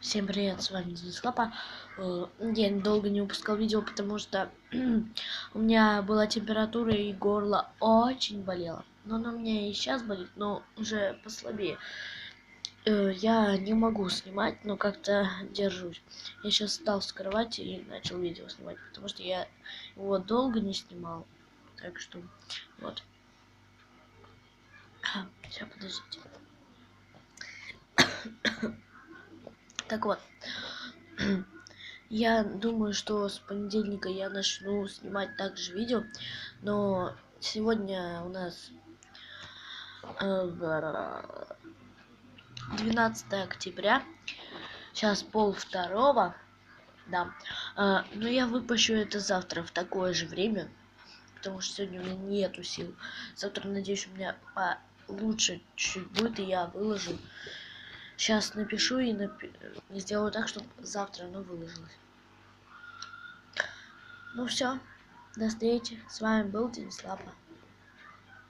Всем привет, с вами Денис Лапа. Я долго не выпускал видео, потому что у меня была температура и горло очень болело. Но оно у меня и сейчас болит, но уже послабее. Я не могу снимать, но как-то держусь. Я сейчас встал с кровати и начал видео снимать, потому что я его долго не снимал. Так что вот. Сейчас, подождите. Так вот. Я думаю, что с понедельника я начну снимать также видео, но сегодня у нас 12 октября, сейчас 1:30, да, но я выпущу это завтра в такое же время, потому что сегодня у меня нету сил. Завтра, надеюсь, у меня лучше чуть-чуть будет, и я выложу. Сейчас напишу и сделаю так, чтобы завтра оно выложилось. Ну все, до встречи. С вами был Денис Лапа.